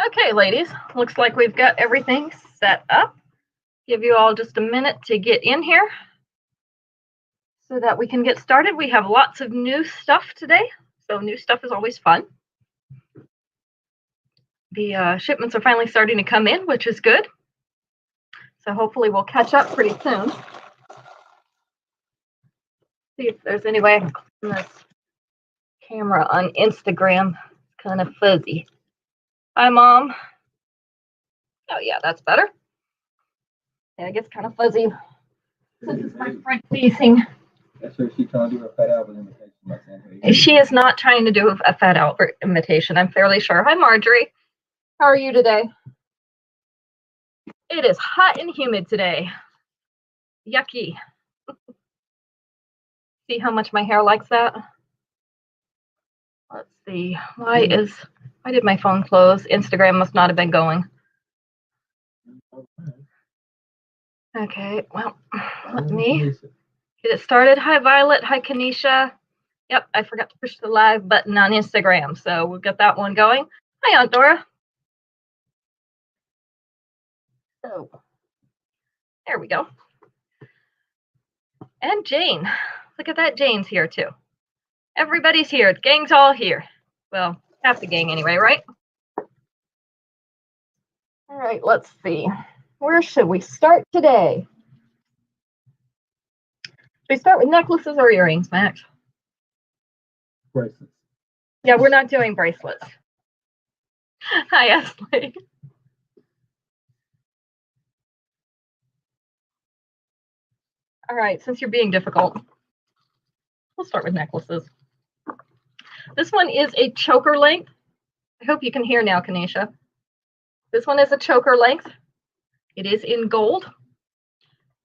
Okay, ladies, looks like we've got everything set up. Give you all just a minute to get in here so that we can get started. We have lots of new stuff today, so new stuff is always fun. The shipments are finally starting to come in, which is good. So hopefully we'll catch up pretty soon. See if there's any way I can clean this camera on Instagram. It's kind of fuzzy. Hi, Mom. Oh, yeah, that's better. Yeah, it gets kind of fuzzy since it's my front facing. That's what she's trying to do a Fat Albert imitation. She is not trying to do a Fat Albert imitation, I'm fairly sure. Hi, Marjorie. How are you today? It is hot and humid today. Yucky. See how much my hair likes that? Let's see. Why did my phone close? Instagram must not have been going. Okay, well, let me get it started. Hi, Violet. Hi, Kanisha. Yep, I forgot to push the live button on Instagram, so we'll get that one going. Hi, Aunt Dora. So, there we go. And Jane. Look at that, Jane's here too. Everybody's here. The gang's all here. Well, half the gang anyway, right? All right, let's see. Where should we start today? Should we start with necklaces or earrings, Max? Bracelets. Yeah, we're not doing bracelets. Hi, Ashley. All right, since you're being difficult, we'll start with necklaces. This one is a choker length. I hope you can hear now, Kanisha. This one is a choker length. It is in gold.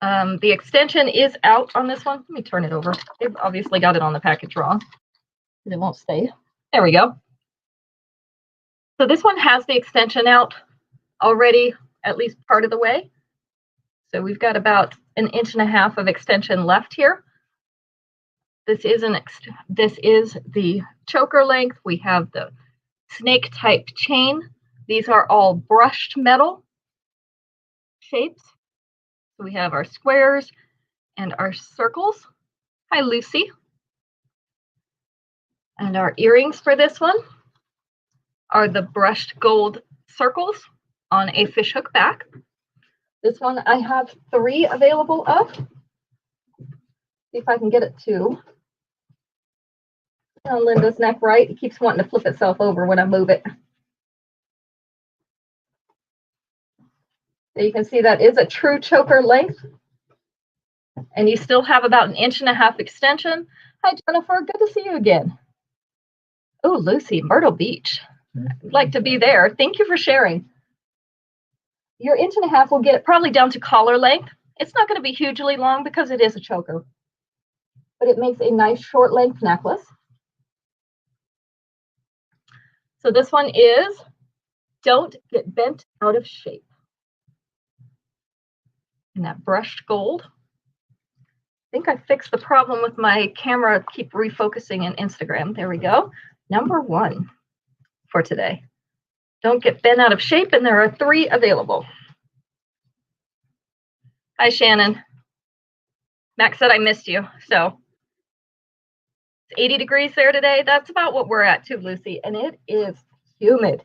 The extension is out on this one. Let me turn it over. They've obviously got it on the package wrong. It won't stay. There we go. So this one has the extension out already, at least part of the way. So we've got about 1.5 inches of extension left here. This is the choker length. We have the snake type chain. These are all brushed metal shapes. So we have our squares and our circles. Hi, Lucy. And our earrings for this one are the brushed gold circles on a fishhook back. This one I have 3 available of. See if I can get it to on Linda's neck right. It keeps wanting to flip itself over when I move it. So you can see that is a true choker length. And you still have about 1.5 inches extension. Hi, Jennifer. Good to see you again. Oh, Lucy, Myrtle Beach. I'd like to be there. Thank you for sharing. Your 1.5 inches will get it probably down to collar length. It's not going to be hugely long because it is a choker, but it makes a nice short length necklace. So this one is Don't Get Bent Out of Shape. And that brushed gold. I think I fixed the problem with my camera keep refocusing in Instagram. There we go. Number 1 for today. Don't get bent out of shape, and there are 3 available. Hi, Shannon. Max said I missed you. So it's 80 degrees there today. That's about what we're at too, Lucy. And it is humid.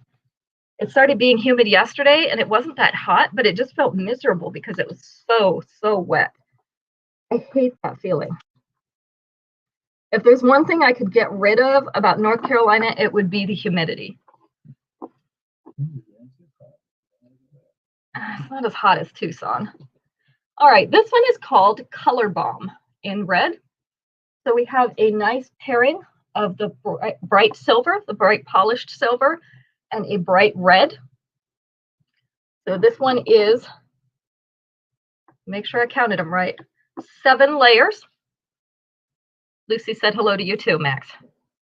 It started being humid yesterday, and it wasn't that hot, but it just felt miserable because it was so wet. I hate that feeling. If there's one thing I could get rid of about North Carolina, it would be the humidity. It's not as hot as Tucson. All right, this one is called Color Bomb in red. So we have a nice pairing of the bright silver, the bright polished silver, and a bright red. So this one is, make sure I counted them right, 7 layers. Lucy said hello to you too, Max.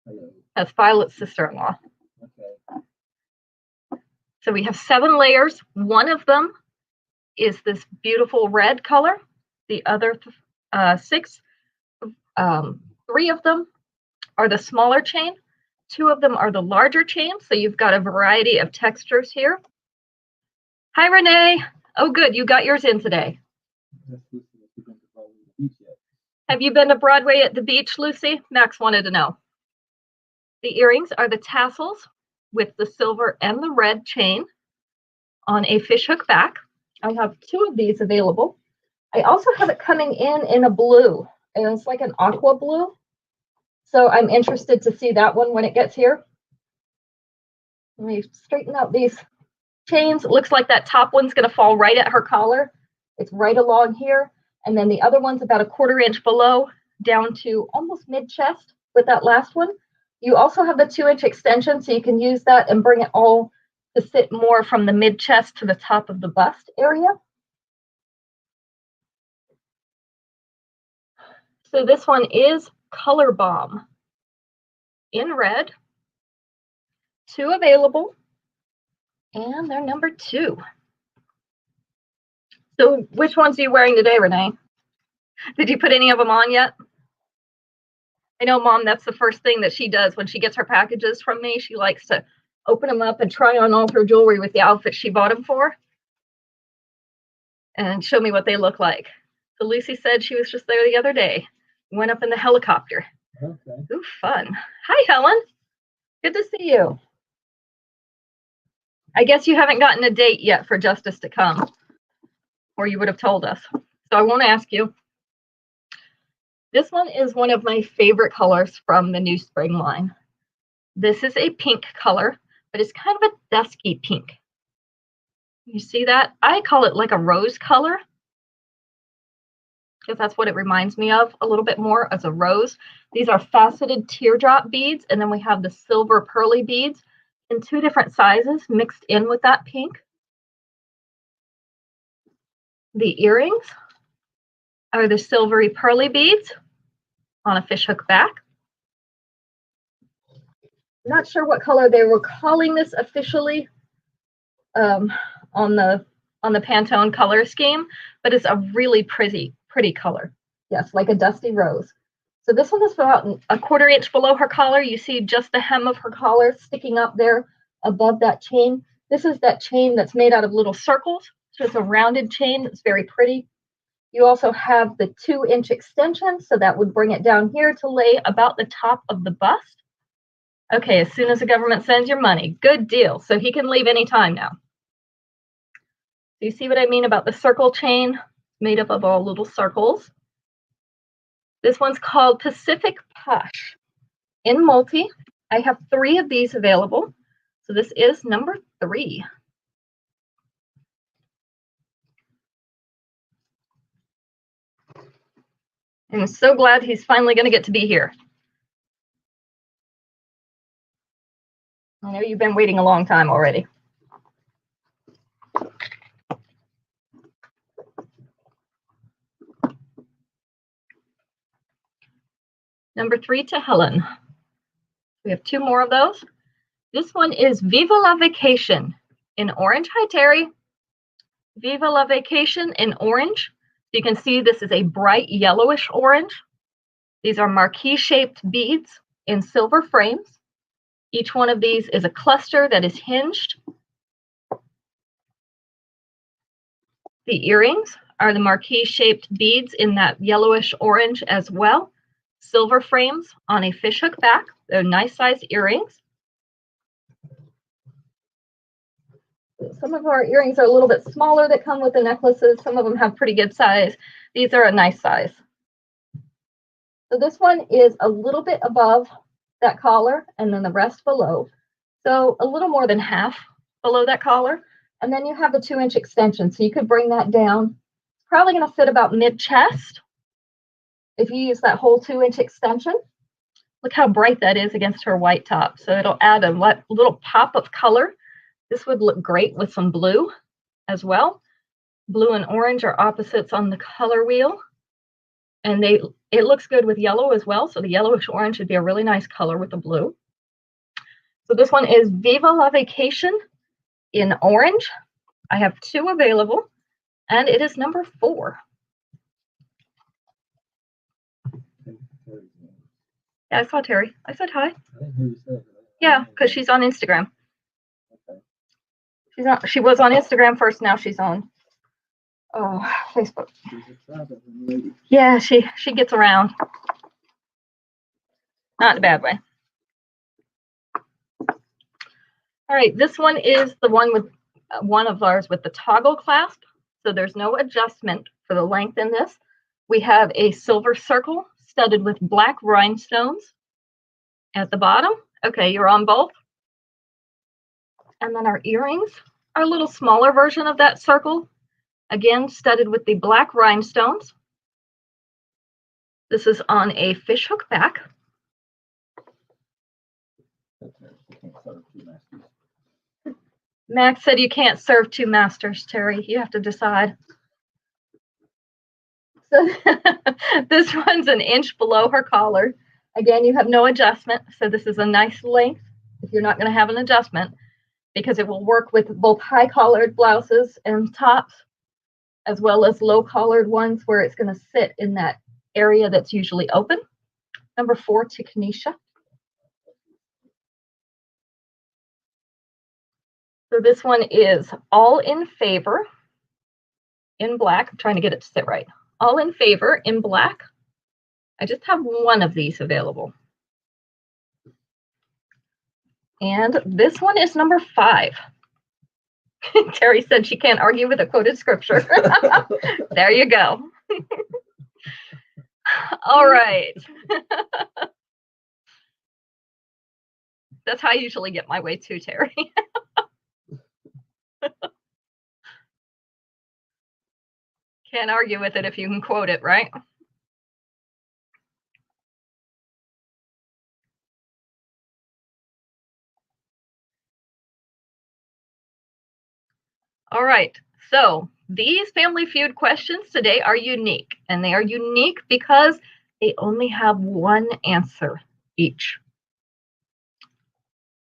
Hello. That's Violet's sister-in-law. Okay. So we have 7 layers. One of them is this beautiful red color. The other 6, 3 of them are the smaller chain. 2 of them are the larger chains, so you've got a variety of textures here. Hi, Renee. Oh, good. You got yours in today. Have you been to Broadway at the beach, Lucy? Max wanted to know. The earrings are the tassels with the silver and the red chain on a fishhook back. I have 2 of these available. I also have it coming in a blue, and it's like an aqua blue. So I'm interested to see that one when it gets here. Let me straighten out these chains. It looks like that top one's going to fall right at her collar. It's right along here. And then the other one's about a 1/4 inch below, down to almost mid-chest with that last one. You also have the 2-inch extension, so you can use that and bring it all to sit more from the mid-chest to the top of the bust area. So this one is Color Bomb in red. 2 available, and they're number 2. So which ones are you wearing today, Renee? Did you put any of them on yet? I know, Mom, that's the first thing that she does when she gets her packages from me. She likes to open them up and try on all her jewelry with the outfit she bought them for and show me what they look like. So Lucy said she was just there the other day. Went up in the helicopter. Okay. Ooh, fun. Hi, Helen. Good to see you. I guess you haven't gotten a date yet for Justice to come, or you would have told us. So I won't ask you. This one is one of my favorite colors from the new spring line. This is a pink color, but it's kind of a dusky pink. You see that? I call it like a rose color, because that's what it reminds me of a little bit more as a rose. These are faceted teardrop beads, and then we have the silver pearly beads in 2 different sizes mixed in with that pink. The earrings are the silvery pearly beads on a fishhook back. Not sure what color they were calling this officially on the Pantone color scheme, but it's a really pretty color. Yes, like a dusty rose. So this one is about a 1/4 inch below her collar. You see just the hem of her collar sticking up there above that chain. This is that chain that's made out of little circles. So it's a rounded chain that's very pretty. You also have the 2-inch extension, so that would bring it down here to lay about the top of the bust. Okay, as soon as the government sends your money, good deal. So he can leave anytime now. Do you see what I mean about the circle chain made up of all little circles? This one's called Pacific Posh in multi. I have 3 of these available. So this is number 3. I'm so glad he's finally going to get to be here. I know you've been waiting a long time already. Number 3 to Helen. We have 2 more of those. This one is Viva la Vacation in orange. Hi, Terry. Viva la Vacation in orange. So you can see this is a bright yellowish orange. These are marquee-shaped beads in silver frames. Each one of these is a cluster that is hinged. The earrings are the marquee-shaped beads in that yellowish orange as well. Silver frames on a fishhook back. They're nice size earrings. Some of our earrings are a little bit smaller that come with the necklaces. Some of them have pretty good size. These are a nice size. So this one is a little bit above that collar and then the rest below. So a little more than half below that collar. And then you have the 2-inch extension. So you could bring that down. It's probably going to fit about mid-chest if you use that whole 2-inch extension. Look how bright that is against her white top. So it'll add a little pop of color. This would look great with some blue as well. Blue and orange are opposites on the color wheel. And it looks good with yellow as well. So the yellowish orange would be a really nice color with the blue. So this one is Viva la Vacation in orange. I have 2 available, and it is number 4. Yeah, I saw Terry. I said hi. I didn't hear you say it, but Yeah, because she's on Instagram. Okay. She was on Instagram first. Now she's on Facebook. She's a traveling lady. Yeah, she gets around. Not in a bad way. All right, this one is the one with one of ours with the toggle clasp. So there's no adjustment for the length in this. We have a silver circle studded with black rhinestones at the bottom. Okay, you're on both. And then our earrings are a little smaller version of that circle. Again, studded with the black rhinestones. This is on a fishhook back. Max said you can't serve two masters, Terry. You have to decide. So this one's an inch below her collar. Again, you have no adjustment. So this is a nice length if you're not going to have an adjustment, because it will work with both high collared blouses and tops, as well as low collared ones where it's going to sit in that area that's usually open. Number 4 to Kanisha. So this one is all in favor in black. I'm trying to get it to sit right. All in favor in black. I just have one of these available. And this one is number 5. Terry said she can't argue with a quoted scripture. There you go. All right. That's how I usually get my way too, Terry. Can't argue with it if you can quote it, right? All right, so these Family Feud questions today are unique, and they are unique because they only have one answer each.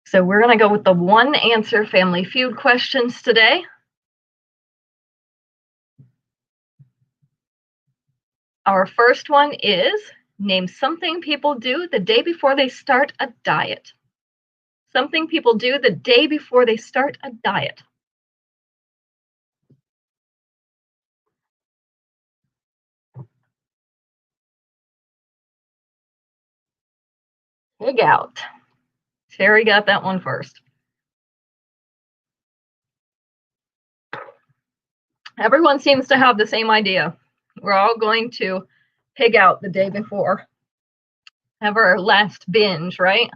So we're going to go with the one answer Family Feud questions today. Our first one is, name something people do the day before they start a diet. Something people do the day before they start a diet. Pig out. Terry got that one first. Everyone seems to have the same idea. We're all going to pig out the day before. Have our last binge, right?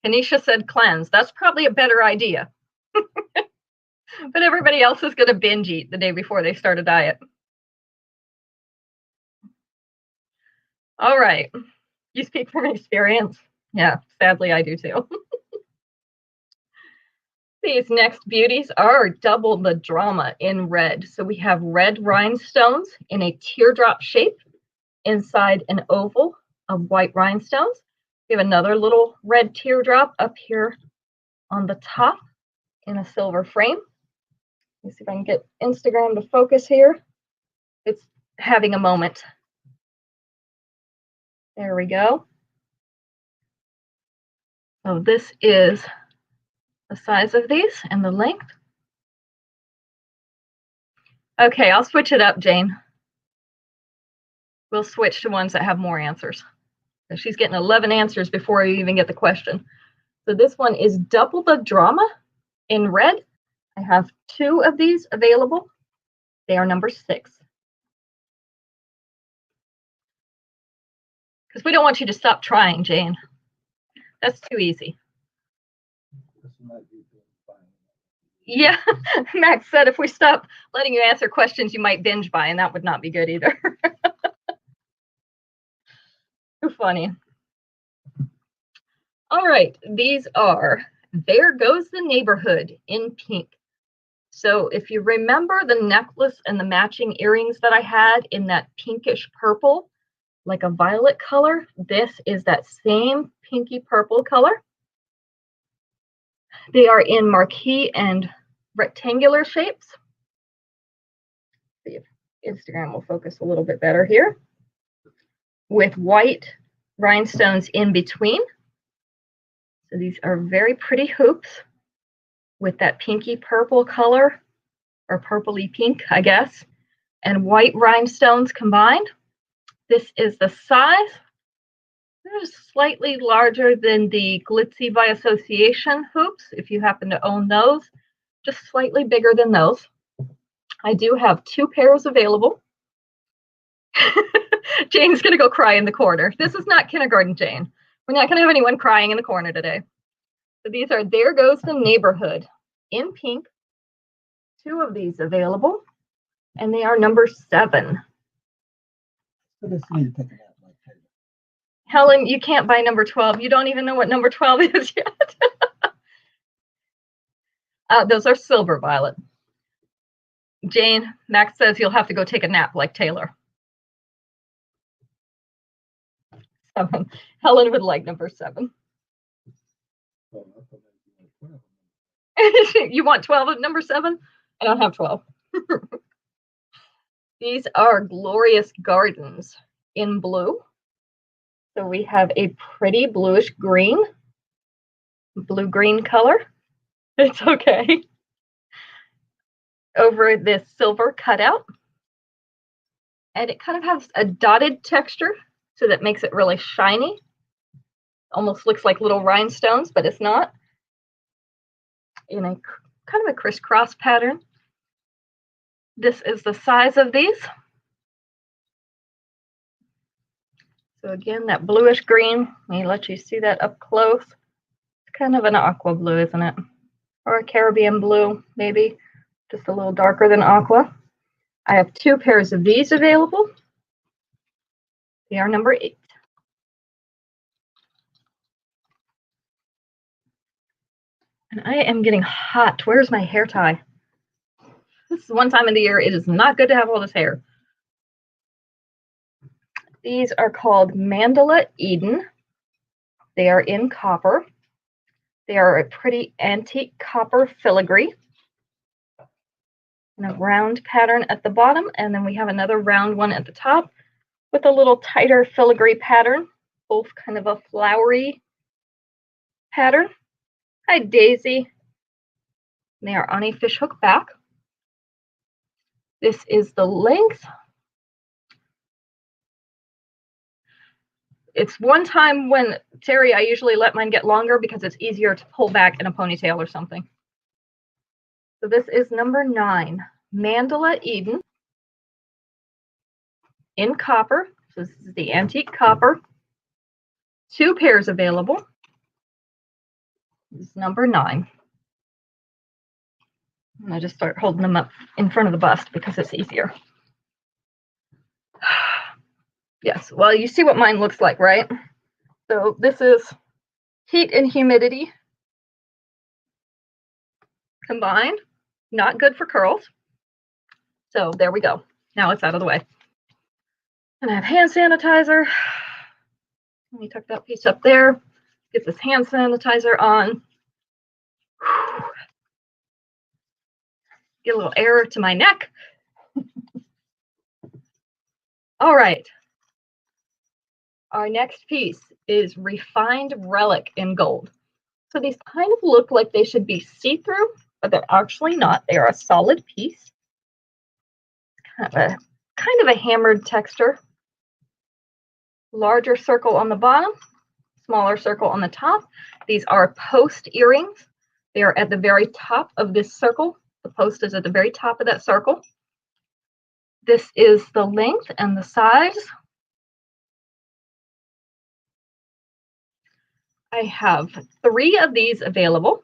Kanisha said cleanse. That's probably a better idea. But everybody else is going to binge eat the day before they start a diet. All right. You speak from experience. Yeah, sadly, I do too. These next beauties are double the drama in red. So we have red rhinestones in a teardrop shape inside an oval of white rhinestones. We have another little red teardrop up here on the top in a silver frame. Let me see if I can get Instagram to focus here. It's having a moment. There we go. So this is the size of these and the length. Okay, I'll switch it up, Jane. We'll switch to ones that have more answers. So she's getting 11 answers before you even get the question. So this one is double the drama in red. I have 2 of these available. They are number 6. Because we don't want you to stop trying, Jane. That's too easy. Yeah, Max said if we stop letting you answer questions, you might binge buy, and that would not be good either. Too funny. All right, these are There Goes the Neighborhood in pink. So if you remember the necklace and the matching earrings that I had in that pinkish purple, like a violet color, this is that same pinky purple color. They are in marquee and rectangular shapes. See if Instagram will focus a little bit better here. With white rhinestones in between. So these are very pretty hoops with that pinky purple color, or purpley pink, I guess, and white rhinestones combined. This is the size. They're slightly larger than the Glitzy by Association hoops, if you happen to own those, just slightly bigger than those. I do have 2 pairs available. Jane's going to go cry in the corner. This is not kindergarten, Jane. We're not going to have anyone crying in the corner today. So these are There Goes the Neighborhood in pink. 2 of these available, and they are number 7. Helen, you can't buy number 12. You don't even know what number 12 is yet. Those are silver violet. Jane, Max says you'll have to go take a nap like Taylor. Helen would like number 7. You want 12 of number 7? I don't have 12. These are Glorious Gardens in blue. So we have a pretty bluish green, blue-green color. It's okay. Over this silver cutout. And it kind of has a dotted texture, so that makes it really shiny. Almost looks like little rhinestones, but it's not. In a kind of a crisscross pattern. This is the size of these. So again, that bluish green, let me let you see that up close. It's kind of an aqua blue, isn't it? Or a Caribbean blue, maybe. Just a little darker than aqua. I have 2 pairs of these available. They are number 8. And I am getting hot. Where's my hair tie? This is one time of the year it is not good to have all this hair. These are called Mandala Eden. They are in copper. They are a pretty antique copper filigree. And a round pattern at the bottom, and then we have another round one at the top with a little tighter filigree pattern, both kind of a flowery pattern. Hi, Daisy. They are on a fishhook back. This is the length. It's one time when, Terry, I usually let mine get longer because it's easier to pull back in a ponytail or something. So this is number 9, Mandala Eden in copper. So this is the antique copper. 2 pairs available. This is number 9. And I just start holding them up in front of the bust because it's easier. Yes, well, you see what mine looks like, right? So this is heat and humidity combined. Not good for curls. So there we go. Now it's out of the way. And I have hand sanitizer. Let me tuck that piece up there. Get this hand sanitizer on. Get a little air to my neck. All right. Our next piece is Refined Relic in gold. So these kind of look like they should be see-through, but they're actually not. They are a solid piece. Kind of a hammered texture. Larger circle on the bottom, smaller circle on the top. These are post earrings. They are at the very top of this circle. The post is at the very top of that circle. This is the length and the size. I have 3 of these available.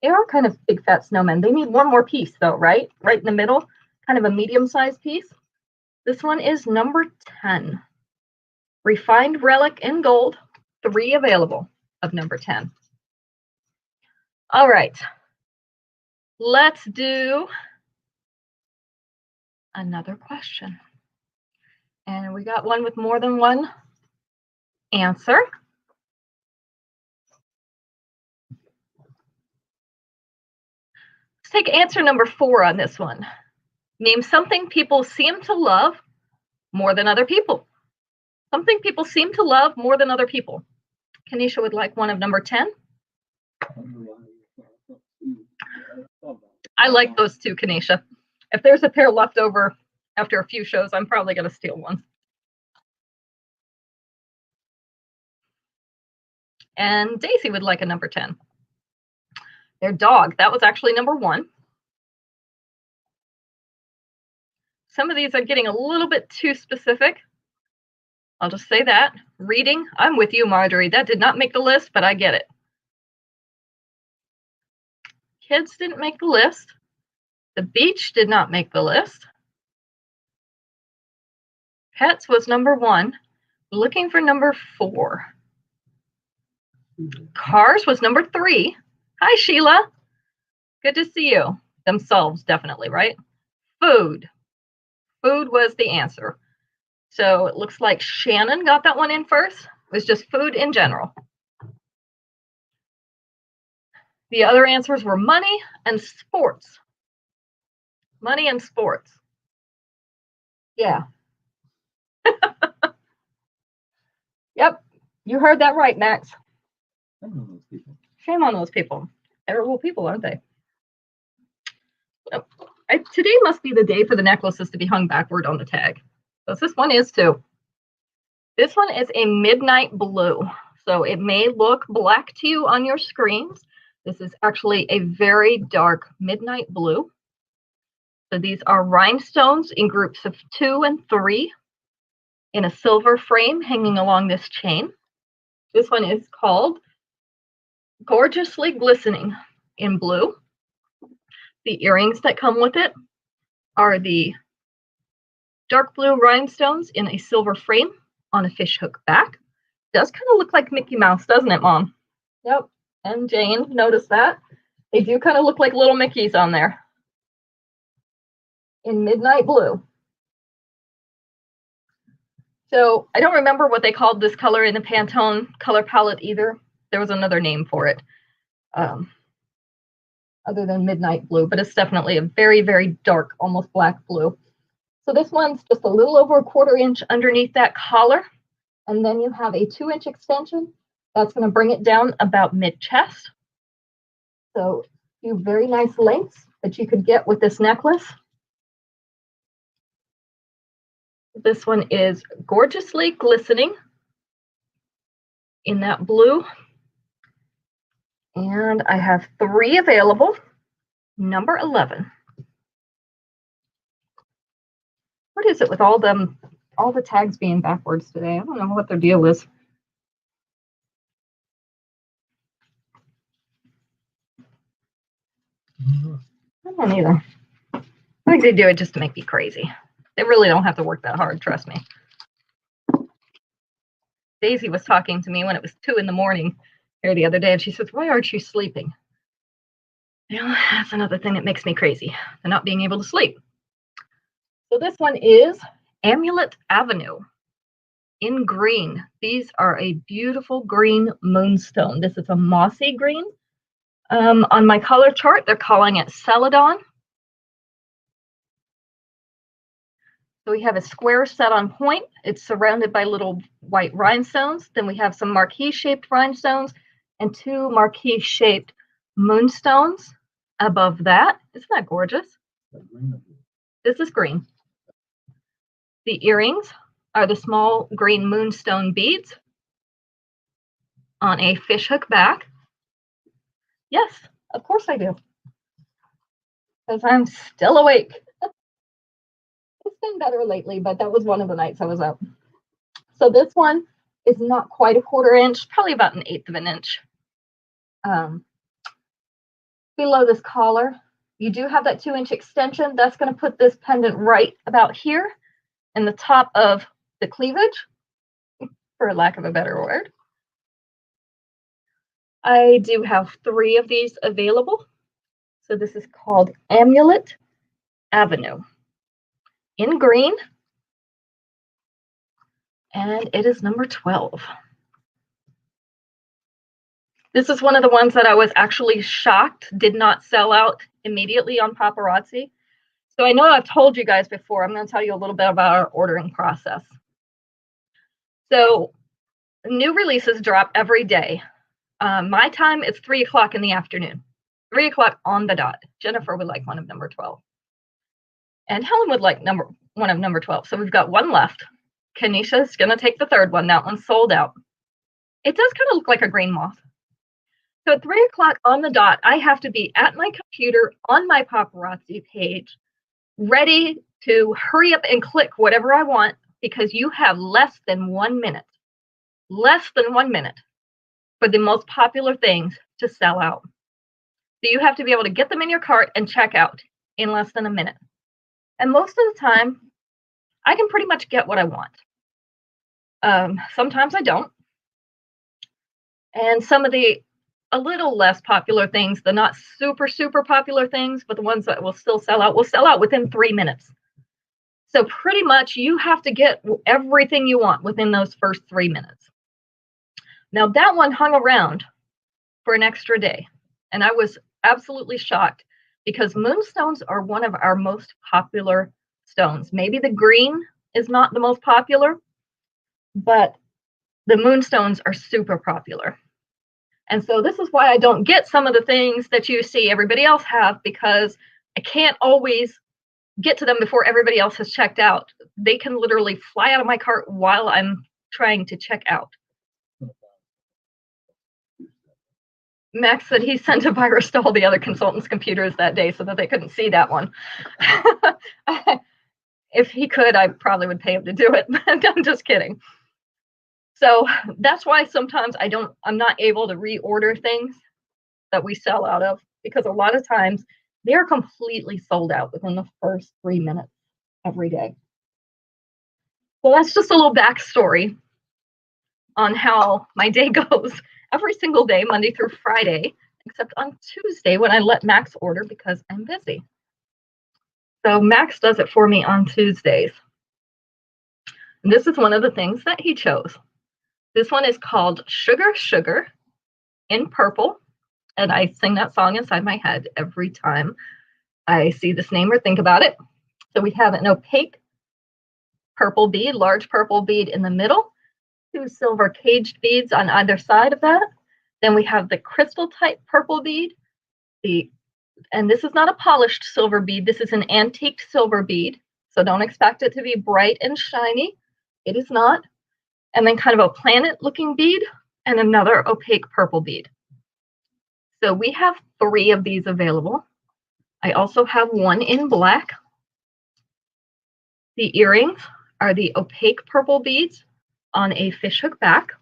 They are kind of big fat snowmen. They need one more piece though, right? Right in the middle, kind of a medium-sized piece. This one is number 10. Refined Relic in gold, 3 available of number 10. All right, let's do another question. And we got one with more than one answer. Let's take answer number 4 on this one. Name something people seem to love more than other people. Something people seem to love more than other people. Kanisha would like one of number 10. I like those two, Kanisha. If there's a pair left over after a few shows, I'm probably going to steal one. And Daisy would like a number 10. Their dog, that was actually number 1. Some of these are getting a little bit too specific. I'll just say that. Reading, I'm with you, Marjorie. That did not make the list, but I get it. Kids didn't make the list. The beach did not make the list. Pets was number 1. Looking for number 4. Cars was number 3. Hi, Sheila. Good to see you. Themselves, definitely, right? Food. Food was the answer. So it looks like Shannon got that one in first. It was just food in general. The other answers were money and sports. Money and sports. Yeah. Yep. You heard that right, Max. Shame on those people. Terrible people, aren't they? Today must be the day for the necklaces to be hung backward on the tag. So this one is too. This one is a midnight blue. So it may look black to you on your screens. This is actually a very dark midnight blue. So these are rhinestones in groups of 2 and 3 in a silver frame hanging along this chain. This one is called Gorgeously Glistening in blue. The earrings that come with it are the dark blue rhinestones in a silver frame on a fishhook back. Does kind of look like Mickey Mouse, doesn't it, Mom? Yep. And Jane, notice that. They do kind of look like little Mickeys on there. In midnight blue. So I don't remember what they called this color in the Pantone color palette either. There was another name for it other than midnight blue, but it's definitely a very, very dark, almost black blue. So this one's just a little over a 1/4 inch underneath that collar. And then you have a 2-inch extension. That's going to bring it down about mid-chest. So 2 very nice lengths that you could get with this necklace. This one is Gorgeously Glistening in that blue. And I have 3 available. Number 11. What is it with all the tags being backwards today? I don't know what their deal is. I don't either. I think they do it just to make me crazy. They really don't have to work that hard, trust me. Daisy was talking to me when it was 2 in the morning here the other day, and she says, "Why aren't you sleeping?" You know, that's another thing that makes me crazy, the not being able to sleep. So this one is Amulet Avenue in green. These are a beautiful green moonstone. This is a mossy green. On my color chart, they're calling it Celadon. So we have a square set on point. It's surrounded by little white rhinestones. Then we have some marquee-shaped rhinestones and 2 marquee-shaped moonstones above that. Isn't that gorgeous? This is green. The earrings are the small green moonstone beads on a fishhook back. Yes, of course I do. Because I'm still awake. It's been better lately, but that was one of the nights I was up. So this one is not quite a 1/4 inch, probably about 1/8 of an inch. Below this collar, you do have that 2-inch extension. That's going to put this pendant right about here in the top of the cleavage, for lack of a better word. I do have 3 of these available. So this is called Amulet Avenue in green. And it is number 12. This is one of the ones that I was actually shocked did not sell out immediately on Paparazzi. So I know I've told you guys before. I'm going to tell you a little bit about our ordering process. So new releases drop every day. My time is 3 o'clock in the afternoon. 3 o'clock on the dot. Jennifer would like one of number 12. And Helen would like one of number 12. So we've got one left. Kanisha's going to take the third one. That one's sold out. It does kind of look like a green moth. So at 3 o'clock on the dot, I have to be at my computer on my paparazzi page, ready to hurry up and click whatever I want, because you have less than 1 minute for the most popular things to sell out. So you have to be able to get them in your cart and check out in less than a minute. And most of the time, I can pretty much get what I want. Sometimes I don't. And some of the a little less popular things, the not super, super popular things, but the ones that will still sell out within 3 minutes. So pretty much you have to get everything you want within those first 3 minutes. Now that one hung around for an extra day, and I was absolutely shocked because moonstones are one of our most popular stones. Maybe the green is not the most popular, but the moonstones are super popular. And so this is why I don't get some of the things that you see everybody else have, because I can't always get to them before everybody else has checked out. They can literally fly out of my cart while I'm trying to check out. Max said he sent a virus to all the other consultants' computers that day so that they couldn't see that one. If he could, I probably would pay him to do it. I'm just kidding. So that's why sometimes I'm not able to reorder things that we sell out of, because a lot of times they are completely sold out within the first 3 minutes every day. So that's just a little backstory on how my day goes every single day, Monday through Friday, except on Tuesday when I let Max order because I'm busy. So Max does it for me on Tuesdays. And this is one of the things that he chose. This one is called Sugar Sugar in purple. And I sing that song inside my head every time I see this name or think about it. So we have an opaque purple bead, large purple bead in the middle, 2 silver caged beads on either side of that. Then we have the crystal type purple bead. And this is not a polished silver bead. This is an antiqued silver bead. So don't expect it to be bright and shiny. It is not. And then kind of a planet looking bead and another opaque purple bead. So we have 3 of these available. I also have one in black. The earrings are the opaque purple beads on a fishhook back.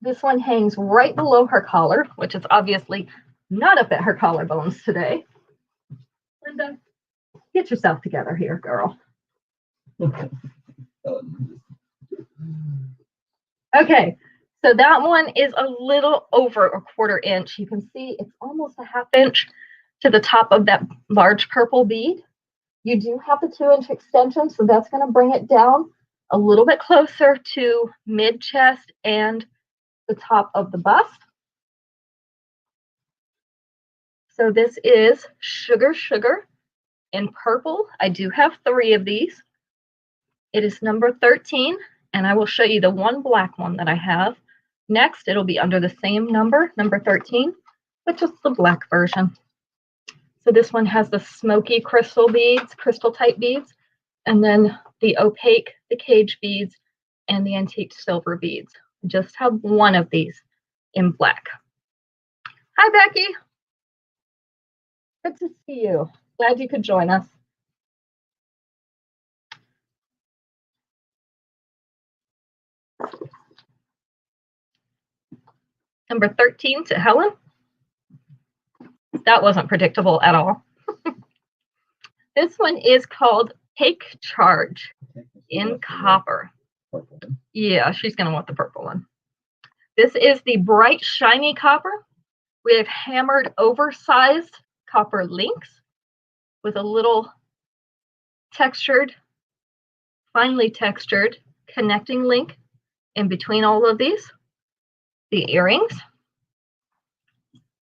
This one hangs right below her collar, which is obviously not up at her collarbones today. Linda, get yourself together here, girl. Okay, so that one is a little over a 1/4 inch. You can see it's almost a 1/2 inch to the top of that large purple bead. You do have the 2-inch extension, so that's going to bring it down a little bit closer to mid-chest and the top of the bust. So this is Sugar Sugar in purple. I do have 3 of these. It is number 13, and I will show you the one black one that I have. Next, it'll be under the same number, number 13, but just the black version. So this one has the smoky crystal beads, crystal type beads, and then the opaque, the cage beads, and the antique silver beads. I just have one of these in black. Hi, Becky. Good to see you. Glad you could join us. Number 13 to Helen. That wasn't predictable at all. This one is called Take Charge in copper. Yeah, she's going to want the purple one. This is the bright, shiny copper. We have hammered, oversized copper links with a little textured, finely textured connecting link in between all of these. The earrings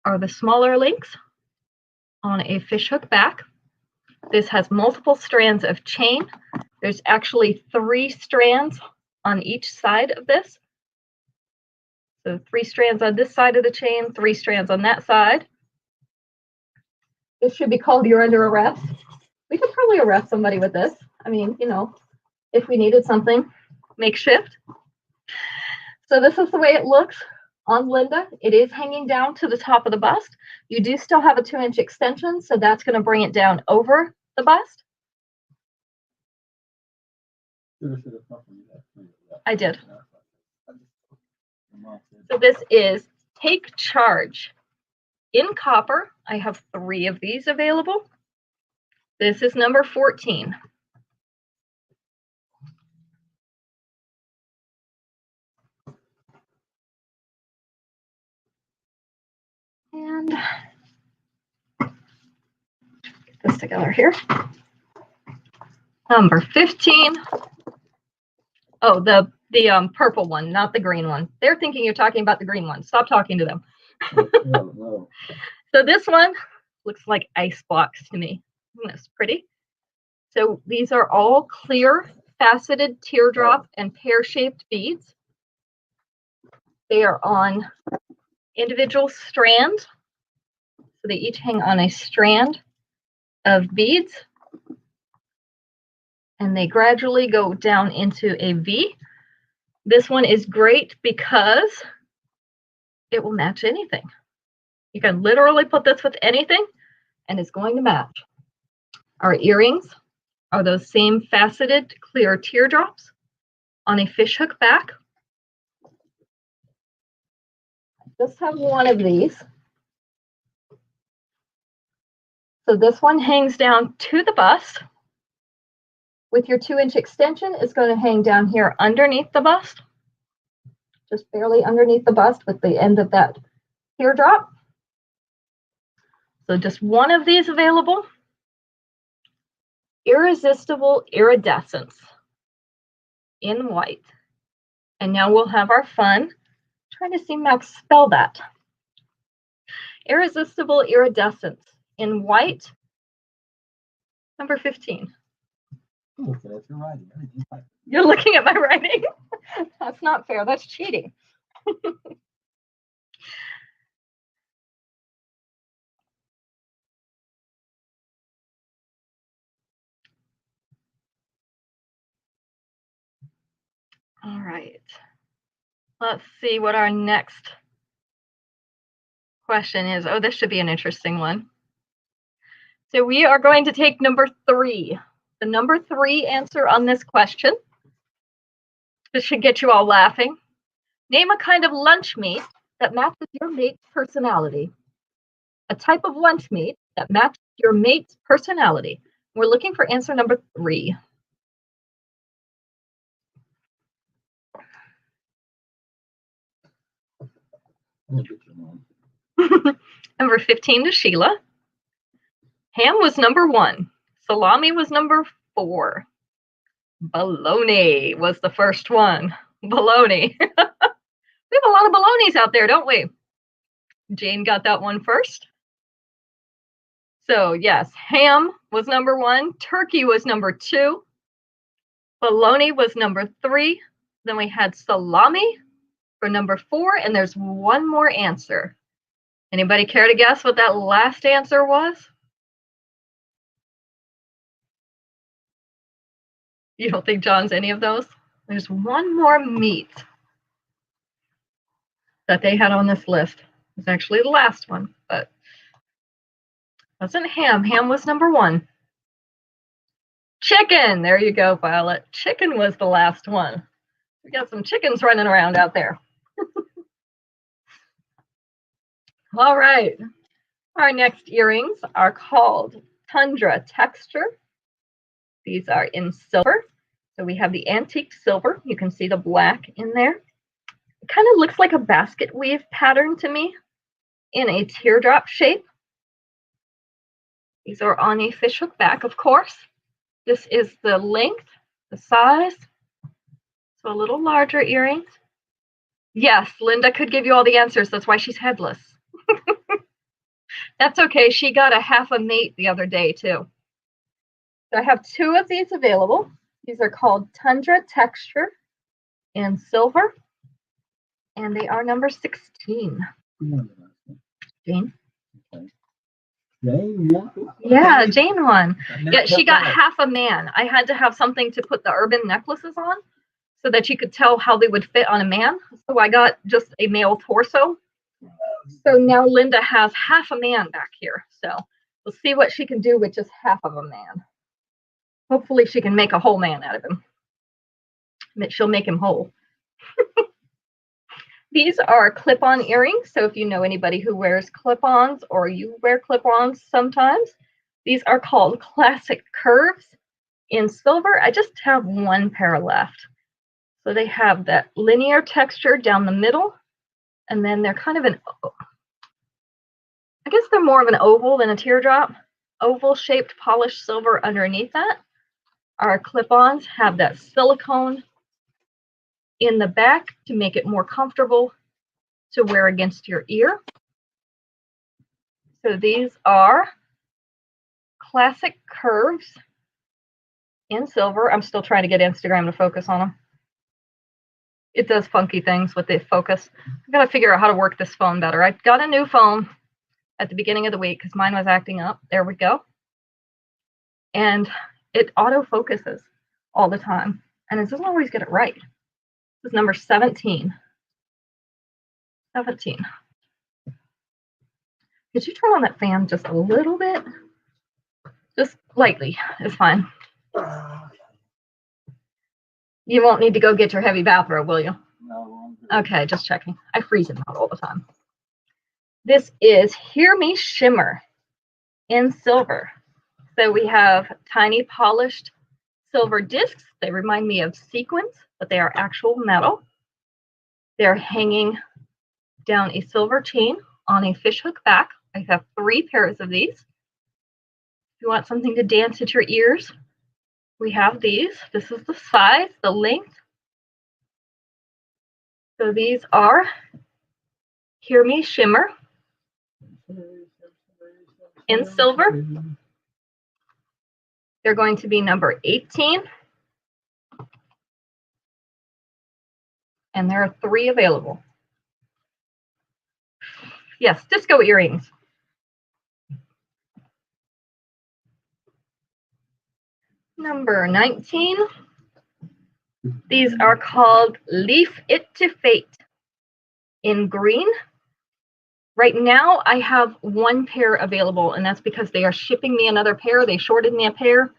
are the smaller links on a fishhook back. This has multiple strands of chain. There's actually 3 strands on each side of this. So 3 strands on this side of the chain, 3 strands on that side. This should be called You're Under Arrest. We could probably arrest somebody with this. I mean, you know, if we needed something makeshift. So this is the way it looks on Linda. It is hanging down to the top of the bust. You do still have a 2-inch extension, so that's going to bring it down over the bust. I did. So this is Take Charge. In copper, I have 3 of these available. This is number 14. And get this together here. Number 15. Oh, the purple one, not the green one. They're thinking you're talking about the green one. Stop talking to them. No. So this one looks like ice blocks to me. Isn't this pretty? So these are all clear, faceted teardrop and pear-shaped beads. They are on individual strands. So they each hang on a strand of beads. And they gradually go down into a V. This one is great because it will match anything. You can literally put this with anything and it's going to match. Our earrings are those same faceted clear teardrops on a fishhook back. I just have one of these. So this one hangs down to the bust. With your 2-inch extension, it's going to hang down here underneath the bust, just barely underneath the bust with the end of that teardrop. So just one of these available. Irresistible Iridescence in white. And now we'll have our fun trying to see Max spell that. Irresistible Iridescence in white, number 15. Look at your writing. You're looking at my writing? That's not fair. That's cheating. All right. Let's see what our next question is. Oh, this should be an interesting one. So we are going to take number 3. The number 3 answer on this question. This should get you all laughing. Name a kind of lunch meat that matches your mate's personality. A type of lunch meat that matches your mate's personality. We're looking for answer number 3. Number 15 to Sheila. Ham was number 1. Salami was number 4. Bologna was the first one. Bologna. We have a lot of bolognas out there, don't we? Jane got that one first. So yes, ham was number 1. Turkey was number 2. Bologna was number 3. Then we had salami for number 4. And there's one more answer. Anybody care to guess what that last answer was? You don't think John's any of those? There's one more meat that they had on this list. It's actually the last one, but wasn't ham. Ham was number 1. Chicken. There you go, Violet. Chicken was the last one. We got some chickens running around out there. All right. Our next earrings are called Tundra Texture. These are in silver. So we have the antique silver. You can see the black in there. It kind of looks like a basket weave pattern to me in a teardrop shape. These are on a fishhook back, of course. This is the length, the size. So a little larger earrings. Yes, Linda could give you all the answers. That's why she's headless. That's okay. She got a half a mate the other day, too. So I have 2 of these available. These are called Tundra Texture in silver. And they are number 16. Jane? Okay. Jane won? Yeah, Okay. Jane won. Yeah, she got That. half a man. I had to have something to put the urban necklaces on so that you could tell how they would fit on a man. So I got just a male torso. So now Linda has half a man back here. So we'll see what she can do with just half of a man. Hopefully she can make a whole man out of him. She'll make him whole. These are clip-on earrings. So if you know anybody who wears clip-ons or you wear clip-ons sometimes, these are called classic curves in silver. I just have one pair left. So they have that linear texture down the middle, and then they're kind of an, I guess they're more of an oval than a teardrop. Oval shaped polished silver underneath that. Our clip-ons have that silicone in the back to make it more comfortable to wear against your ear. So these are classic curves in silver. I'm still trying to get Instagram to focus on them. It does funky things with the focus. I've got to figure out how to work this phone better. I got a new phone at the beginning of the week because mine was acting up. There we go. And it auto focuses all the time. And it doesn't always get it right. This is number 17. 17. Could you turn on that fan just a little bit? Just lightly is fine. You won't need to go get your heavy bathrobe, will you? No. Okay, just checking. I freeze them out all the time. This is Hear Me Shimmer in silver. So we have tiny polished silver discs. They remind me of sequins, but they are actual metal. They're hanging down a silver chain on a fishhook back. I have 3 pairs of these. If you want something to dance at your ears, we have these. This is the size, the length. So these are Hear Me Shimmer in silver. They're going to be number 18. And there are 3 available. Yes, disco earrings. Number 19. These are called Leaf It to Fate in green. Right now, I have 1 pair available, and that's because they are shipping me another pair. They shorted me a pair.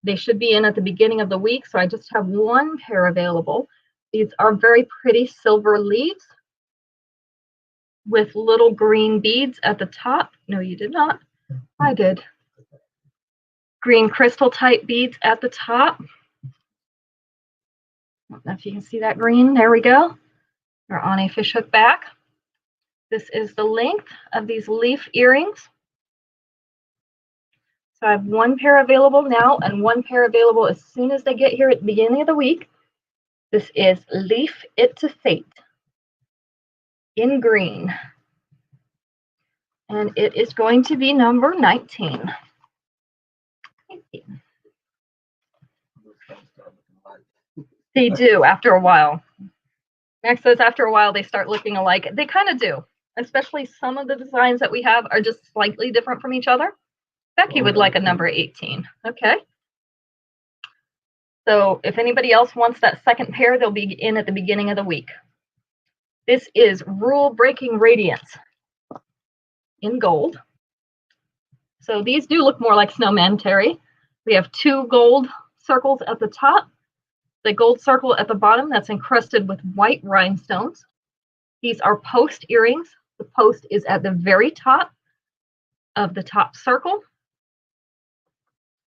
They should be in at the beginning of the week, so I just have 1 pair available. These are very pretty silver leaves with little green beads at the top. No, you did not. I did. Green crystal type beads at the top. I don't know if you can see that green. There we go. They're on a fishhook back. This is the length of these leaf earrings. So I have 1 pair available now and 1 pair available as soon as they get here at the beginning of the week. This is Leaf It to Fate in green. And it is going to be number 19. They do after a while. Max says after a while they start looking alike. They kind of do, especially some of the designs that we have are just slightly different from each other. Becky would like a number 18. Okay. So if anybody else wants that second pair, they'll be in at the beginning of the week. This is Rule Breaking Radiance in gold. So these do look more like snowmen, Terry. We have 2 gold circles at the top, the gold circle at the bottom that's encrusted with white rhinestones. These are post earrings. The post is at the very top of the top circle.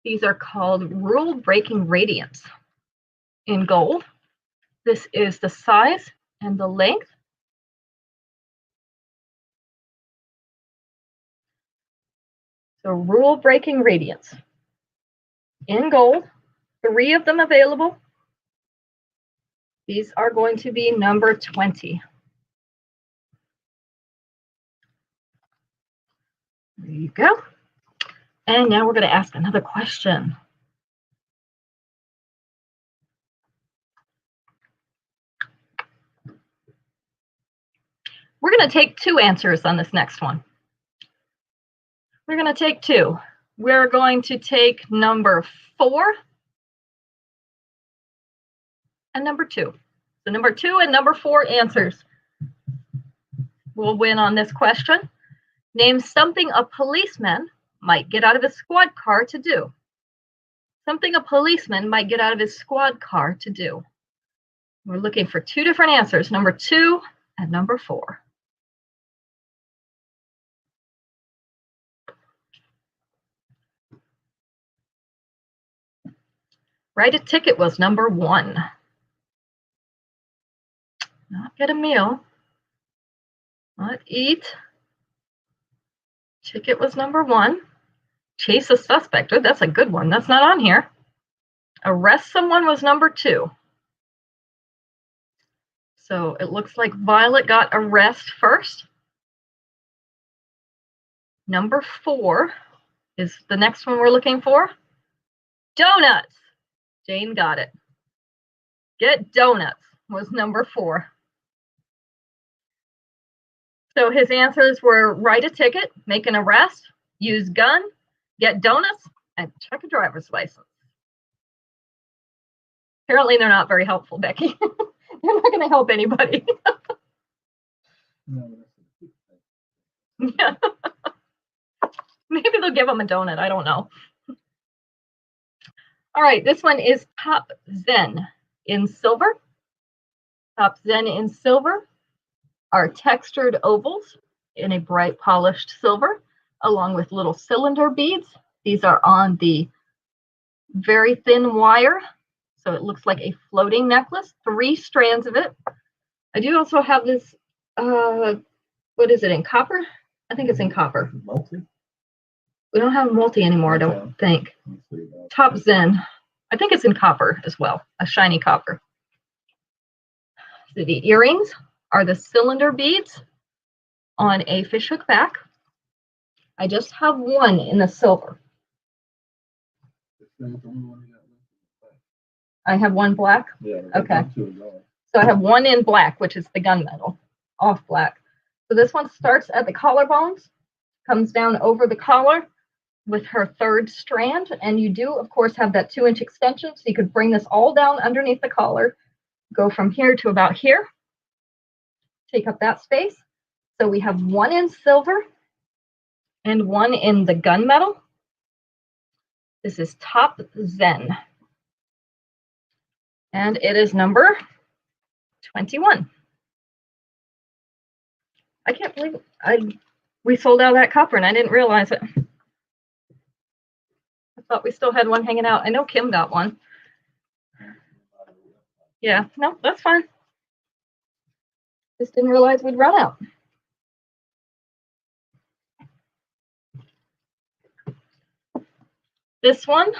These are called Rule Breaking Radiance in gold. This is the size and the length. So Rule Breaking Radiance in gold, 3 of them available. These are going to be number 20. There you go. And now we're going to ask another question. We're going to take 2 answers on this next one. We're going to take 2. We're going to take number 4 and number 2. So number 2 and number 4 answers will win on this question. Name something a policeman might get out of his squad car to do. Something a policeman might get out of his squad car to do. We're looking for 2 different answers, number 2 and number 4. Write a ticket was number 1. Not get a meal. Not eat. Ticket was number 1. Chase a suspect. Oh, that's a good one. That's not on here. Arrest someone was number 2. So it looks like Violet got arrest first. Number 4 is the next one we're looking for. Donuts. Jane got it. Get donuts was number 4. So his answers were write a ticket, make an arrest, use gun, get donuts, and check a driver's license. Apparently they're not very helpful, Becky. They're not going to help anybody. Yeah. Maybe they'll give them a donut. I don't know. All right, this one is Top Zen in silver. Top Zen in silver are textured ovals in a bright polished silver, along with little cylinder beads. These are on the very thin wire, so it looks like a floating necklace, 3 strands of it. I do also have this, what is it, in copper? I think it's in copper. Multi? We don't have multi anymore, I don't think. Top Zen, I think it's in copper as well, a shiny copper. So the earrings are the cylinder beads on a fishhook back. I just have 1 in the silver. I have 1 black? Yeah. Okay. So I have 1 in black, which is the gunmetal, off black. So this one starts at the collarbones, comes down over the collar with her 3rd strand. And you do, of course, have that 2-inch extension. So you could bring this all down underneath the collar, go from here to about here, take up that space. So we have 1 in silver and 1 in the gunmetal. This is Top Zen. And it is number 21. I can't believe we sold out of that copper and I didn't realize it. I thought we still had 1 hanging out. I know Kim got 1. Yeah, no, that's fine. Just didn't realize we'd run out. This one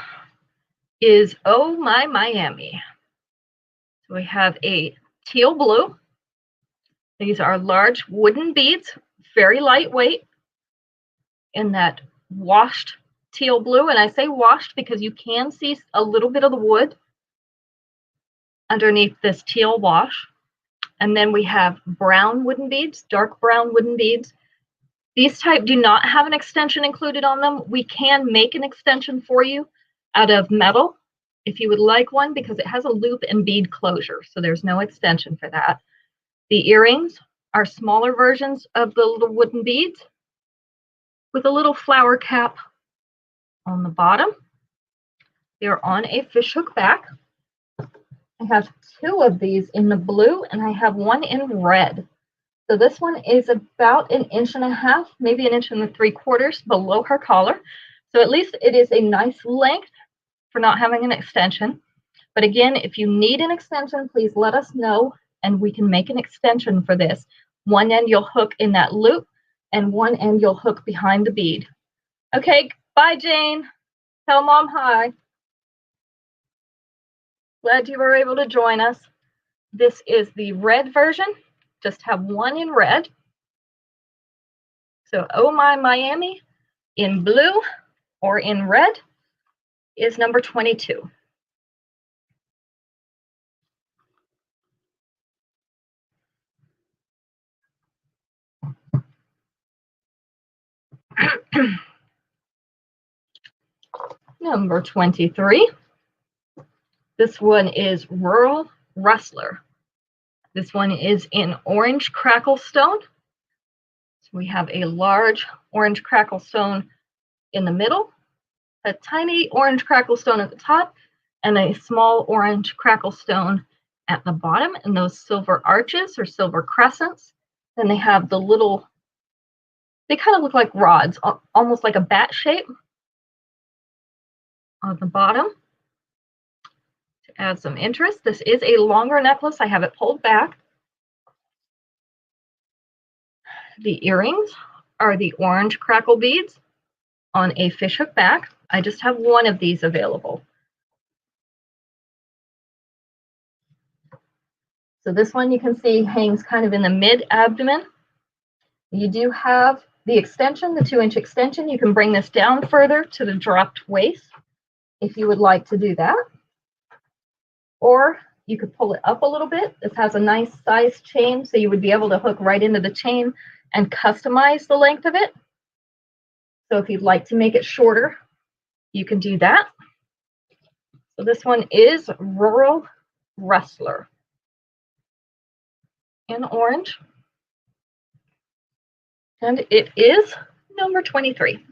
is Oh My Miami. So we have a teal blue. These are large wooden beads, very lightweight, in that washed teal blue. And I say washed because you can see a little bit of the wood underneath this teal wash. And then we have brown wooden beads, dark brown wooden beads. These type do not have an extension included on them. We can make an extension for you out of metal if you would like one, because it has a loop and bead closure. So there's no extension for that. The earrings are smaller versions of the little wooden beads with a little flower cap on the bottom. They're on a fishhook back. I have 2 of these in the blue and I have 1 in red. So this one is about 1.5 inches, maybe 1.75 inches below her collar. So at least it is a nice length for not having an extension. But again, if you need an extension, please let us know and we can make an extension for this. 1 end you'll hook in that loop and 1 end you'll hook behind the bead. Okay, bye Jane. Tell Mom hi. Glad you were able to join us. This is the red version. Just have 1 in red. So Oh My Miami in blue or in red is number 22. Number 23. This one is Rural Rustler. This one is in orange crackle stone. So we have a large orange crackle stone in the middle, a tiny orange crackle stone at the top, and a small orange crackle stone at the bottom, and those silver arches or silver crescents. Then they have the little, they kind of look like rods, almost like a bat shape on the bottom. To add some interest, this is a longer necklace. I have it pulled back. The earrings are the orange crackle beads on a fishhook back. I just have one of these available. So this one you can see hangs kind of in the mid-abdomen. You do have the extension, the 2-inch extension. You can bring this down further to the dropped waist if you would like to do that. Or you could pull it up a little bit. This has a nice size chain, so you would be able to hook right into the chain and customize the length of it. So if you'd like to make it shorter, you can do that. So this one is Rural Rustler in orange. And it is number 23.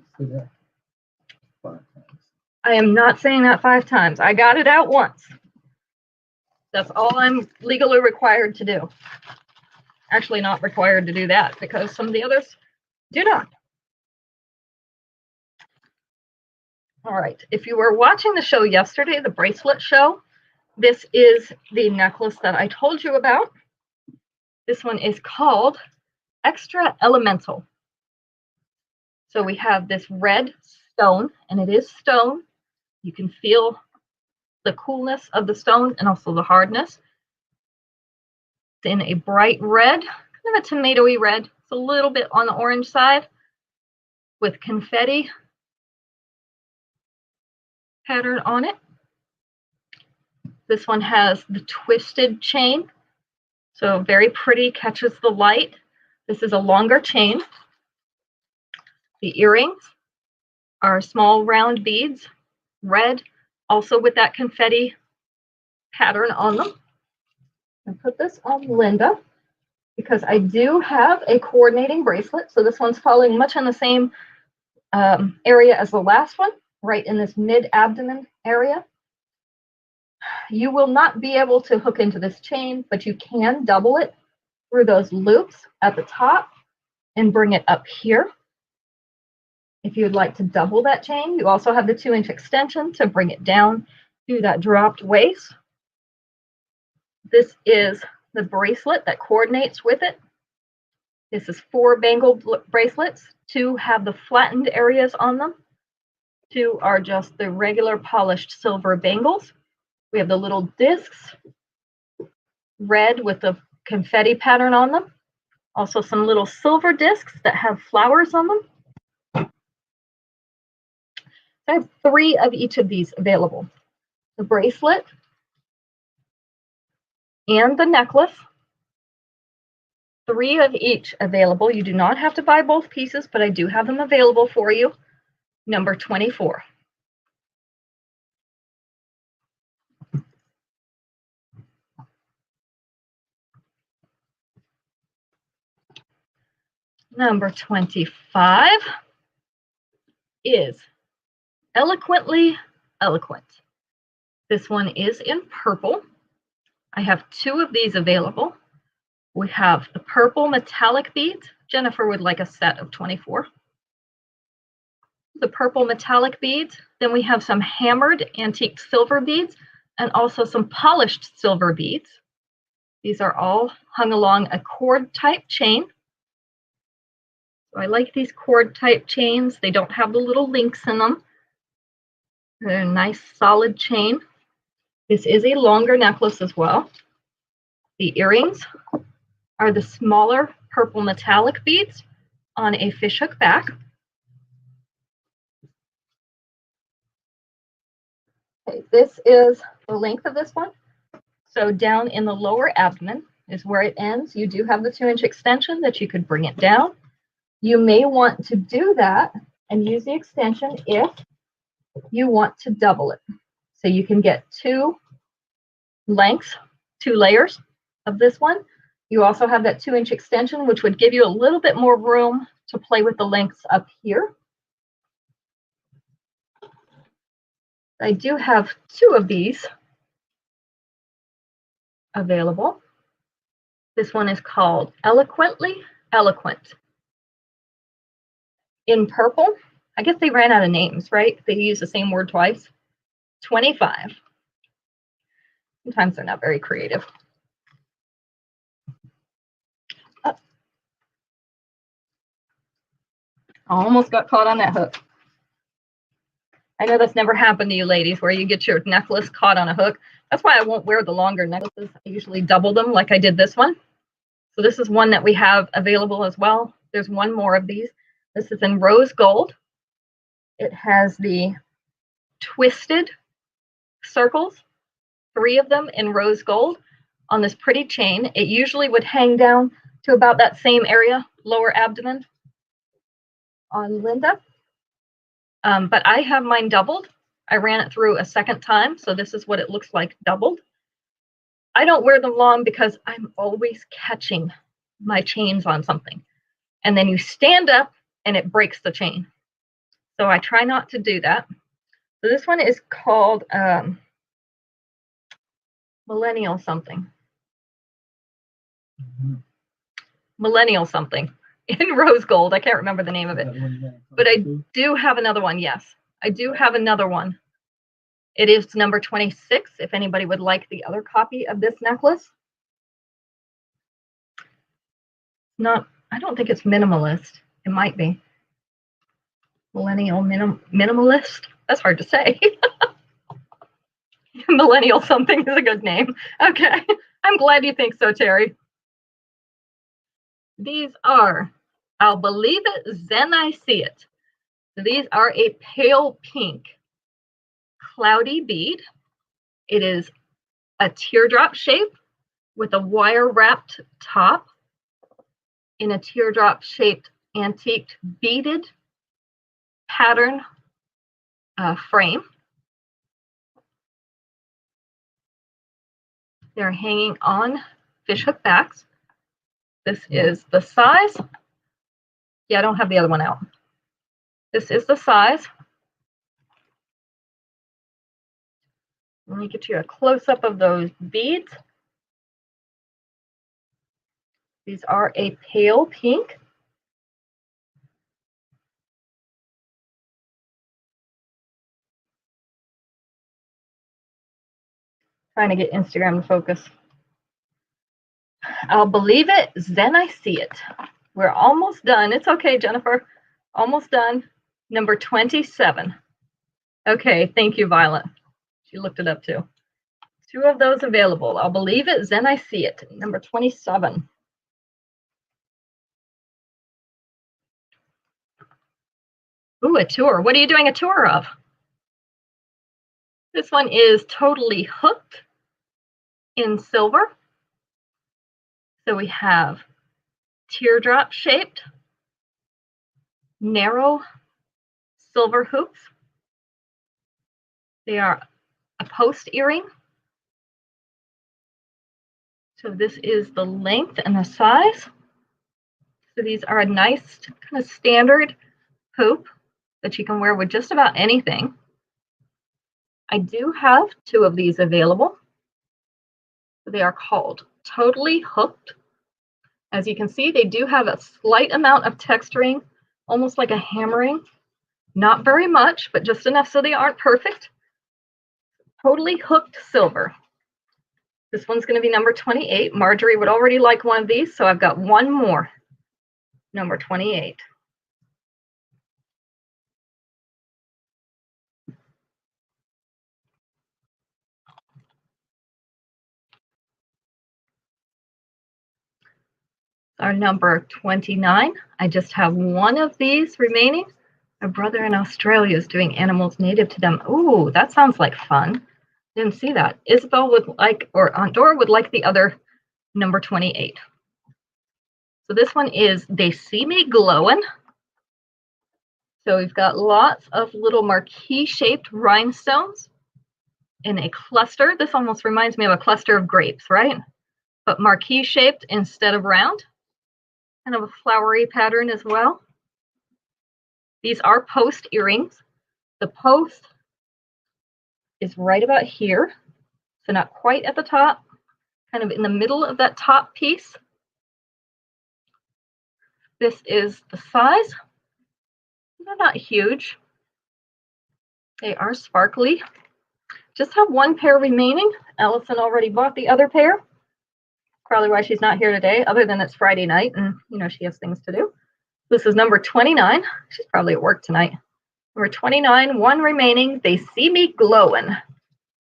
I am not saying that 5 times. I got it out once. That's all I'm legally required to do. Actually not required to do that because some of the others do not. All right, if you were watching the show yesterday, the bracelet show, this is the necklace that I told you about. This one is called Extra Elemental. So we have this red stone, and it is stone. You can feel the coolness of the stone and also the hardness. It's in a bright red, kind of a tomatoey red. It's a little bit on the orange side with confetti pattern on it. This one has the twisted chain, so very pretty, catches the light. This is a longer chain. The earrings are small round beads, red, also with that confetti pattern on them. I'll put this on Linda because I do have a coordinating bracelet. So this one's following much in the same area as the last one, right in this mid-abdomen area. You will not be able to hook into this chain, but you can double it through those loops at the top and bring it up here. If you would like to double that chain, you also have the 2-inch extension to bring it down to that dropped waist. This is the bracelet that coordinates with it. This is 4 bangle bracelets. 2 have the flattened areas on them. 2 are just the regular polished silver bangles. We have the little discs, red with the confetti pattern on them. Also some little silver discs that have flowers on them. I have 3 of each of these available. The bracelet and the necklace. 3 of each available. You do not have to buy both pieces, but I do have them available for you. Number 24. Number 25 is Eloquently Eloquent. This one is in purple. I have 2 of these available. We have the purple metallic beads. Jennifer would like a set of 24. The purple metallic beads. Then we have some hammered antique silver beads and also some polished silver beads. These are all hung along a cord type chain. So I like these cord type chains. They don't have the little links in them. They're a nice solid chain. This is a longer necklace as well. The earrings are the smaller purple metallic beads on a fishhook back. Okay, this is the length of this one. So down in the lower abdomen is where it ends. You do have the 2-inch extension that you could bring it down. You may want to do that and use the extension if you want to double it. So you can get 2 lengths, 2 layers of this one. You also have that 2-inch extension, which would give you a little bit more room to play with the lengths up here. I do have 2 of these available. This one is called Eloquently Eloquent. In purple, I guess they ran out of names, right? They use the same word twice. 25. Sometimes they're not very creative. Oh. Almost got caught on that hook. I know that's never happened to you ladies, where you get your necklace caught on a hook. That's why I won't wear the longer necklaces. I usually double them like I did this one. So this is one that we have available as well. There's one more of these. This is in rose gold. It has the twisted circles, 3 of them in rose gold on this pretty chain. It usually would hang down to about that same area, lower abdomen on Linda. But I have mine doubled. I ran it through a second time, so this is what it looks like doubled. I don't wear them long because I'm always catching my chains on something. And then you stand up and it breaks the chain. So I try not to do that. So this one is called Millennial something. Millennial something in rose gold. I can't remember the name of it. But I do have another one, yes. I do have another one. It is number 26, if anybody would like the other copy of this necklace. I don't think it's minimalist. It might be. Millennial minimalist. That's hard to say. Millennial something is a good name. Okay. I'm glad you think so, Terry. These are, I'll believe it, then I see it. So these are a pale pink cloudy bead. It is a teardrop shape with a wire wrapped top in a teardrop shaped antiqued beaded pattern frame. They're hanging on fishhook backs. This is the size. Yeah, I don't have the other one out. This is the size. Let me get you a close-up of those beads. These are a pale pink. Trying to get Instagram to focus. I'll believe it, then I see it. We're almost done. It's okay, Jennifer. Almost done. Number 27. Okay, thank you, Violet. She looked it up too. 2 of those available. I'll believe it, then I see it. Number 27. Ooh, a tour. What are you doing a tour of? This one is totally hooked in silver. So we have teardrop shaped, narrow silver hoops. They are a post earring. So this is the length and the size. So these are a nice kind of standard hoop that you can wear with just about anything. I do have 2 of these available. They are called Totally Hooked. As you can see, they do have a slight amount of texturing, almost like a hammering. Not very much, but just enough so they aren't perfect. Totally Hooked Silver. This one's going to be number 28. Marjorie would already like one of these, so I've got one more. Number 28. Our number 29. I just have one of these remaining. My brother in Australia is doing animals native to them. Ooh, that sounds like fun. Didn't see that. Isabel would like, or Aunt Dora would like the other number 28. So this one is They See Me Glowin'. So we've got lots of little marquee-shaped rhinestones in a cluster. This almost reminds me of a cluster of grapes, right? But marquee-shaped instead of round. Kind of a flowery pattern as well. These are post earrings. The post is right about here, so not quite at the top, kind of in the middle of that top piece. This is the size. They're not huge. They are sparkly. Just have one pair remaining. Allison already bought the other pair. Probably why she's not here today, other than it's Friday night and she has things to do. This is number 29. She's probably at work tonight. Number 29, one remaining. They see me glowing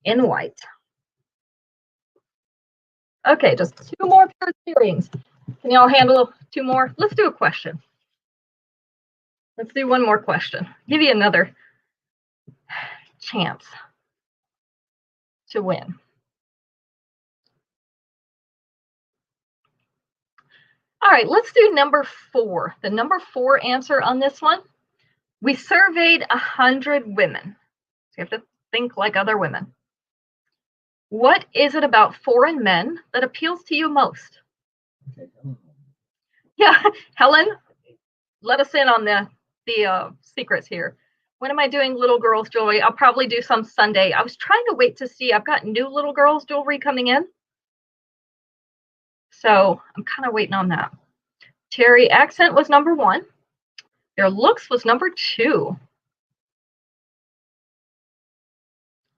in white. Okay, just two more pairs of earrings. Can y'all handle two more? Let's do a question. Let's do one more question. Give you another chance to win. All right, let's do number 4. The number 4 answer on this one. We surveyed 100 women. So you have to think like other women. What is it about foreign men that appeals to you most? Yeah, Helen, let us in on the secrets here. When am I doing little girls jewelry? I'll probably do some Sunday. I was trying to wait to see. I've got new little girls jewelry coming in. So I'm kind of waiting on that. Terry accent was number 1. Their looks was number 2.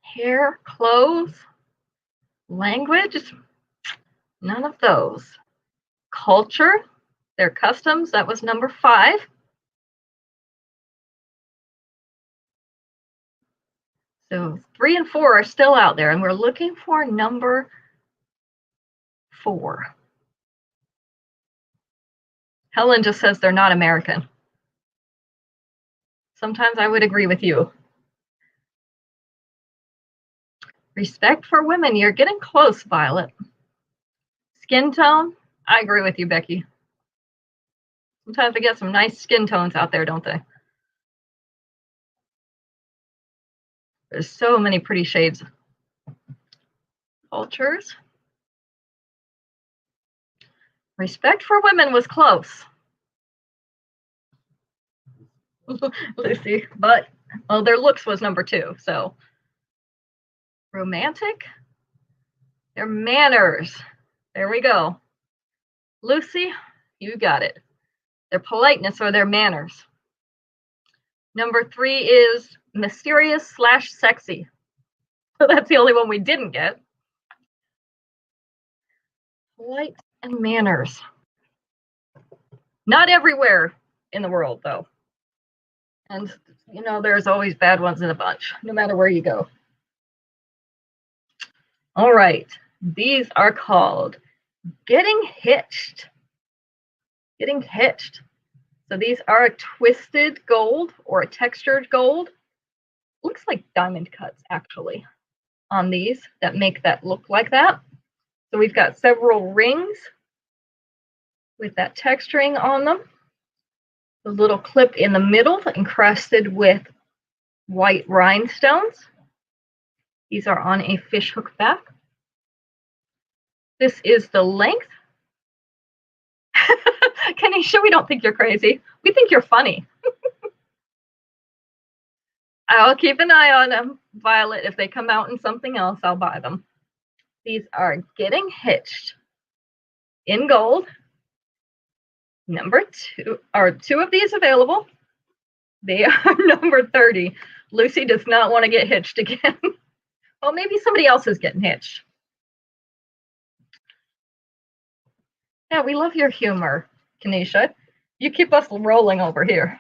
Hair, clothes, language, none of those. Culture, their customs, that was number 5. So 3 and 4 are still out there, and we're looking for number 4. Helen just says they're not American. Sometimes I would agree with you. Respect for women, you're getting close, Violet. Skin tone, I agree with you, Becky. Sometimes they get some nice skin tones out there, don't they? There's so many pretty shades. Cultures. Respect for women was close. Lucy, but, well, their looks was number 2, so. Romantic. Their manners. There we go. Lucy, you got it. Their politeness or their manners. Number 3 is mysterious / sexy. So that's the only one we didn't get. Polite and manners. Not everywhere in the world, though. And, there's always bad ones in a bunch, no matter where you go. All right. These are called getting hitched. Getting hitched. So these are a twisted gold or a textured gold. Looks like diamond cuts, actually, on these that make that look like that. So we've got several rings with that texturing on them. The little clip in the middle encrusted with white rhinestones. These are on a fishhook back. This is the length. Kanisha, we don't think you're crazy. We think you're funny. I'll keep an eye on them, Violet. If they come out in something else, I'll buy them. These are getting hitched in gold. Number 2 are 2 of these available. They are number 30. Lucy does not want to get hitched again. Well, maybe somebody else is getting hitched. Yeah, we love your humor, Kanisha. You keep us rolling over here.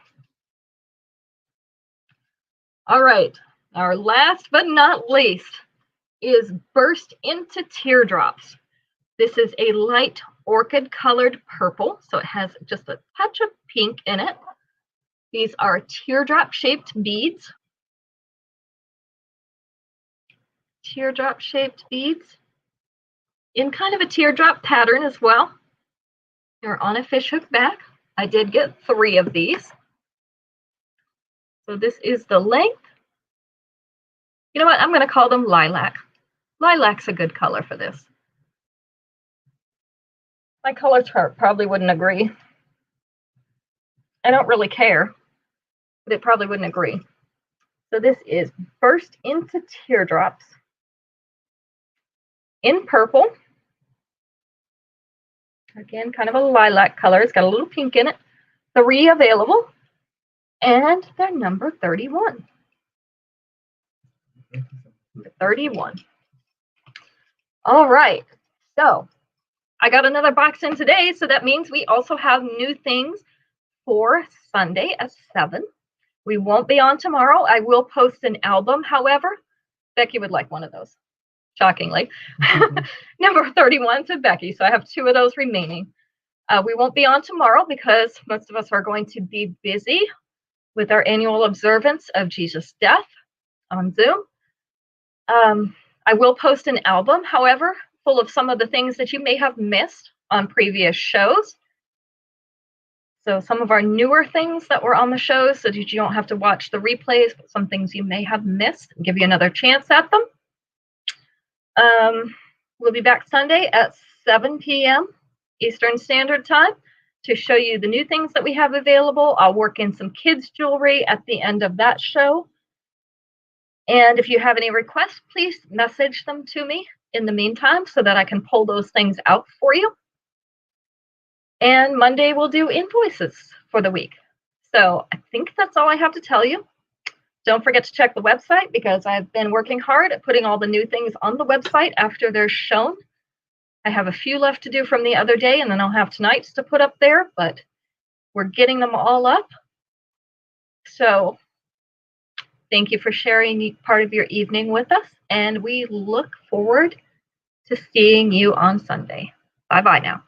All right, our last but not least is burst into teardrops. This is a light orchid colored purple, so it has just a touch of pink in it. These are teardrop shaped beads. Teardrop shaped beads in kind of a teardrop pattern as well. They're on a fishhook back. I did get 3 of these. So this is the length. You know what? I'm going to call them lilac. Lilac's a good color for this. My color chart probably wouldn't agree. I don't really care, but it probably wouldn't agree. So this is Burst into Teardrops in purple. Again, kind of a lilac color. It's got a little pink in it. 3 available, and they're number 31. 31. All right, so I got another box in today, so that means we also have new things for Sunday at 7. We won't be on tomorrow. I will post an album, however. Becky would like one of those, shockingly. Number 31 to Becky, so I have 2 of those remaining. We won't be on tomorrow because most of us are going to be busy with our annual observance of Jesus' death on Zoom. I will post an album, however, full of some of the things that you may have missed on previous shows. So some of our newer things that were on the show so that you don't have to watch the replays, but some things you may have missed, and give you another chance at them. We'll be back Sunday at 7 p.m. Eastern Standard Time to show you the new things that we have available. I'll work in some kids' jewelry at the end of that show. And if you have any requests, please message them to me in the meantime so that I can pull those things out for you. And Monday we'll do invoices for the week. So I think that's all I have to tell you. Don't forget to check the website because I've been working hard at putting all the new things on the website after they're shown. I have a few left to do from the other day, and then I'll have tonight's to put up there, but we're getting them all up. So thank you for sharing part of your evening with us, and we look forward to seeing you on Sunday. Bye-bye now.